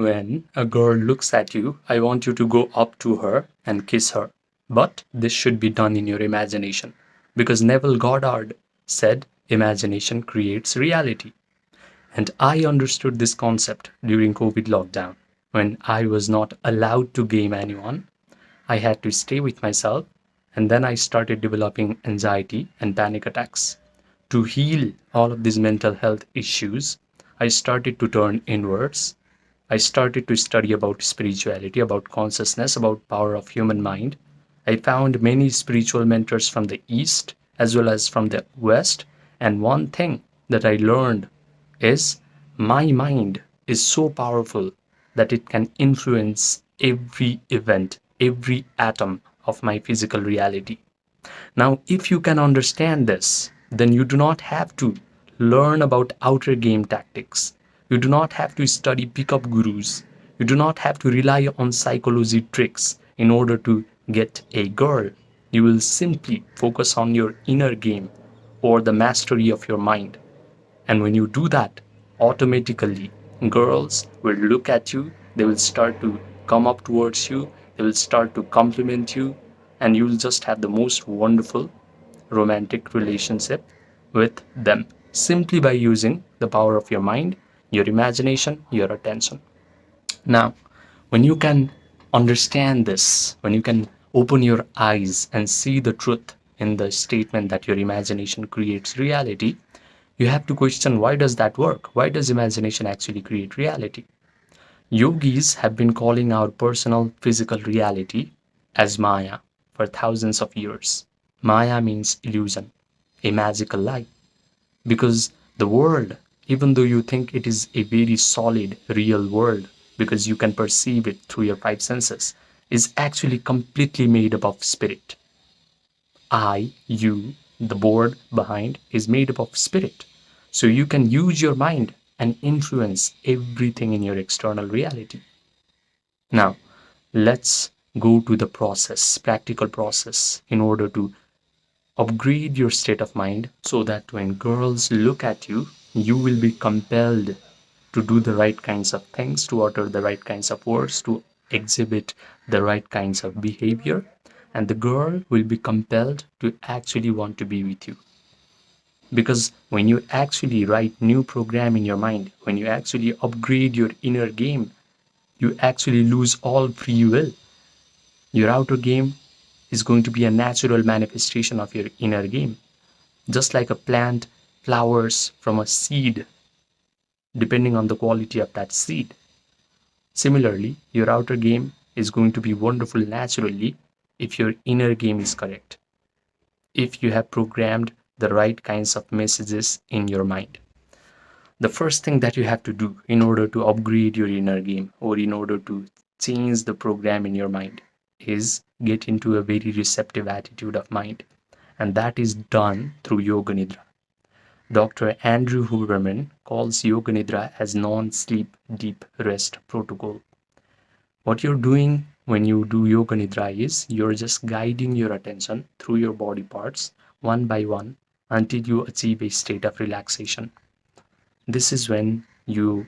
When a girl looks at you, I want you to go up to her and kiss her. But this should be done in your imagination because Neville Goddard said imagination creates reality. And I understood this concept during COVID lockdown when I was not allowed to game anyone. I had to stay with myself, and then I started developing anxiety and panic attacks. To heal all of these mental health issues, I started to turn inwards. I started to study about spirituality, about consciousness, about power of human mind. I found many spiritual mentors from the East as well as from the West, and one thing that I learned is my mind is so powerful that it can influence every event, every atom of my physical reality. Now, if you can understand this, then you do not have to learn about outer game tactics. You do not have to study pickup gurus. You do not have to rely on psychology tricks in order to get a girl. You will simply focus on your inner game or the mastery of your mind. And when you do that, automatically girls will look at you, they will start to come up towards you, they will start to compliment you, and you will just have the most wonderful romantic relationship with them simply by using the power of your mind, your imagination, your attention. Now, when you can understand this, when you can open your eyes and see the truth in the statement that your imagination creates reality, you have to question, why does that work? Why does imagination actually create reality? Yogis have been calling our personal physical reality as Maya for thousands of years. Maya means illusion, a magical lie. Because the world, even though you think it is a very solid, real world, because you can perceive it through your five senses, is actually completely made up of spirit. I, you, the board behind is made up of spirit. So you can use your mind and influence everything in your external reality. Now, let's go to the process, practical process, in order to upgrade your state of mind so that when girls look at you, you will be compelled to do the right kinds of things, to utter the right kinds of words, to exhibit the right kinds of behavior, and the girl will be compelled to actually want to be with you. Because when you actually write new program in your mind, when you actually upgrade your inner game, you actually lose all free will. Your outer game is going to be a natural manifestation of your inner game. Just like a plant flowers from a seed, depending on the quality of that seed. Similarly, your outer game is going to be wonderful naturally if your inner game is correct, if you have programmed the right kinds of messages in your mind. The first thing that you have to do in order to upgrade your inner game or in order to change the program in your mind is get into a very receptive attitude of mind. And that is done through Yoga Nidra. Dr. Andrew Huberman calls Yoga Nidra as non-sleep deep rest protocol. What you're doing when you do Yoga Nidra is you're just guiding your attention through your body parts one by one until you achieve a state of relaxation. This is when you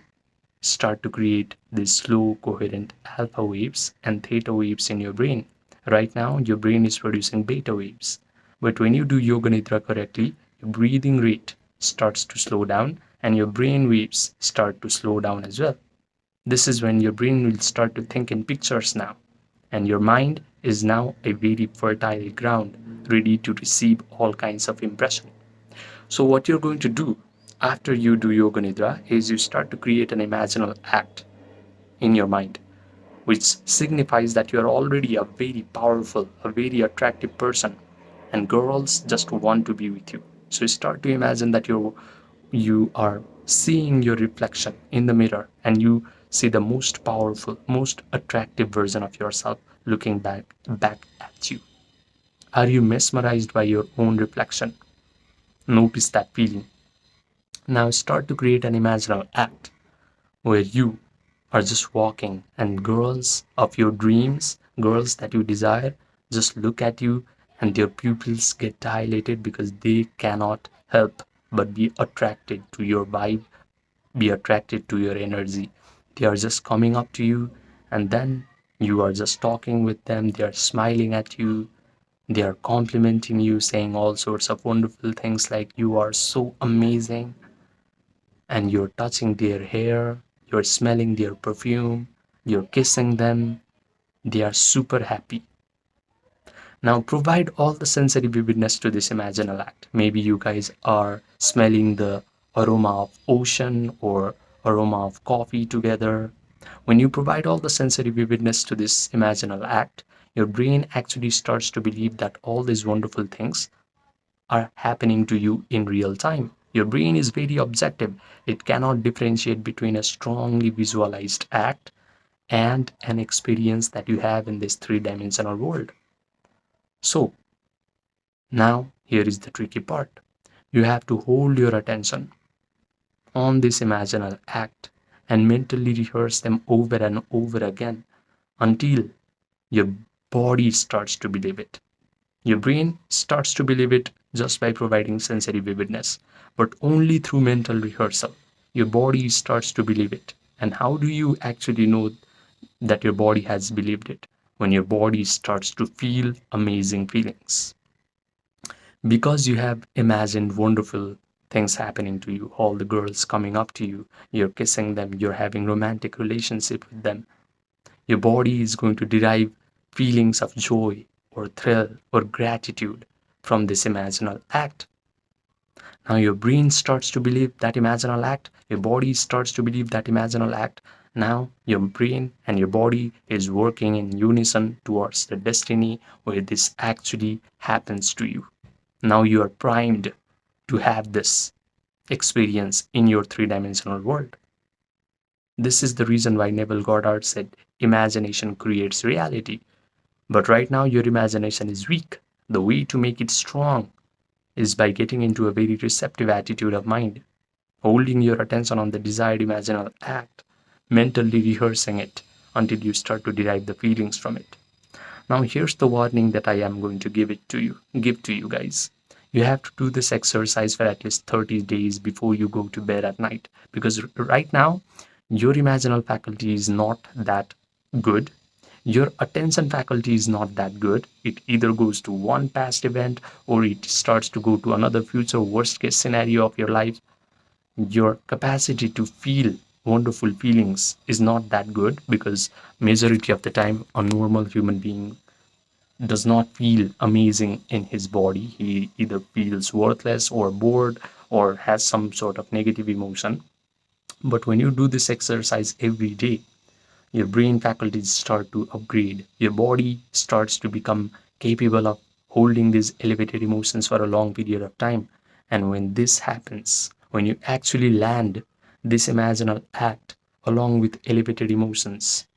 start to create these slow, coherent alpha waves and theta waves in your brain. Right now, your brain is producing beta waves. But when you do Yoga Nidra correctly, your breathing rate starts to slow down and your brain waves start to slow down as well. This is when your brain will start to think in pictures now, and your mind is now a very fertile ground ready to receive all kinds of impression. So what you're going to do after you do Yoga Nidra is you start to create an imaginal act in your mind, which signifies that you're already a very powerful, a very attractive person, and girls just want to be with you. So you start to imagine that you are seeing your reflection in the mirror and you see the most powerful, most attractive version of yourself looking back at you. Are you mesmerized by your own reflection? Notice that feeling. Now start to create an imaginal act where you are just walking and girls of your dreams, girls that you desire, just look at you and their pupils get dilated because they cannot help but be attracted to your vibe, be attracted to your energy. They are just coming up to you, and then you are just talking with them. They are smiling at you. They are complimenting you, saying all sorts of wonderful things like you are so amazing. And you're touching their hair, you're smelling their perfume, you're kissing them. They are super happy. Now provide all the sensory vividness to this imaginal act. Maybe you guys are smelling the aroma of ocean or aroma of coffee together. When you provide all the sensory vividness to this imaginal act, your brain actually starts to believe that all these wonderful things are happening to you in real time. Your brain is very objective. It cannot differentiate between a strongly visualized act and an experience that you have in this three-dimensional world. So now here is the tricky part. You have to hold your attention on this imaginal act and mentally rehearse them over and over again until your body starts to believe it. Your brain starts to believe it just by providing sensory vividness, but only through mental rehearsal. Your body starts to believe it. And how do you actually know that your body has believed it? When your body starts to feel amazing feelings. Because you have imagined wonderful things happening to you, all the girls coming up to you, you're kissing them, you're having romantic relationship with them. Your body is going to derive feelings of joy or thrill or gratitude from this imaginal act. Now your brain starts to believe that imaginal act, your body starts to believe that imaginal act. Now your brain and your body is working in unison towards the destiny where this actually happens to you. Now you are primed to have this experience in your three-dimensional world. This is the reason why Neville Goddard said imagination creates reality. But right now your imagination is weak. The way to make it strong is by getting into a very receptive attitude of mind, holding your attention on the desired imaginal act, mentally rehearsing it until you start to derive the feelings from it. Now here's the warning that I am going to give to you guys. You have to do this exercise for at least 30 days before you go to bed at night, because right now your imaginal faculty is not that good. Your attention faculty is not that good. It either goes to one past event or it starts to go to another future worst case scenario of your life. Your capacity to feel wonderful feelings is not that good, because majority of the time a normal human being does not feel amazing in his body. He either feels worthless or bored or has some sort of negative emotion. But when you do this exercise every day, your brain faculties start to upgrade. Your body starts to become capable of holding these elevated emotions for a long period of time. And when this happens, when you actually land this imaginal act along with elevated emotions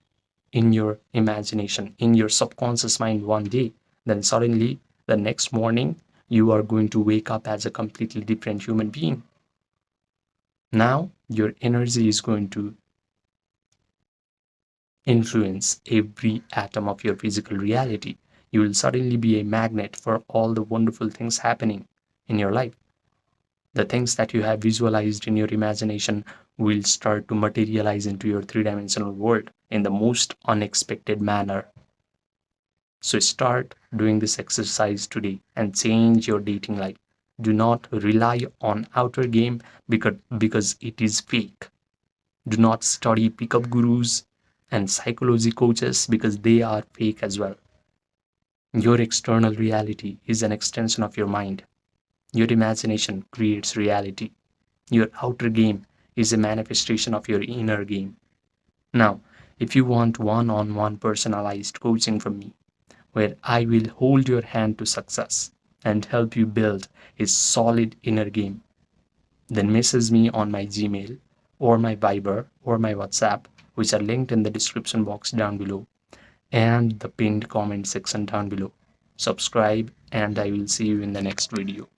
in your imagination, in your subconscious mind one day, then suddenly the next morning you are going to wake up as a completely different human being. Now your energy is going to influence every atom of your physical reality. You will suddenly be a magnet for all the wonderful things happening in your life. The things that you have visualized in your imagination will start to materialize into your three-dimensional world in the most unexpected manner. So start doing this exercise today and change your dating life. Do not rely on outer game because it is fake. Do not study pickup gurus and psychology coaches because they are fake as well. Your external reality is an extension of your mind. Your imagination creates reality. Your outer game is a manifestation of your inner game. Now, if you want one-on-one personalized coaching from me, where I will hold your hand to success and help you build a solid inner game, then message me on my Gmail or my Viber or my WhatsApp, which are linked in the description box down below and the pinned comment section down below. Subscribe, and I will see you in the next video.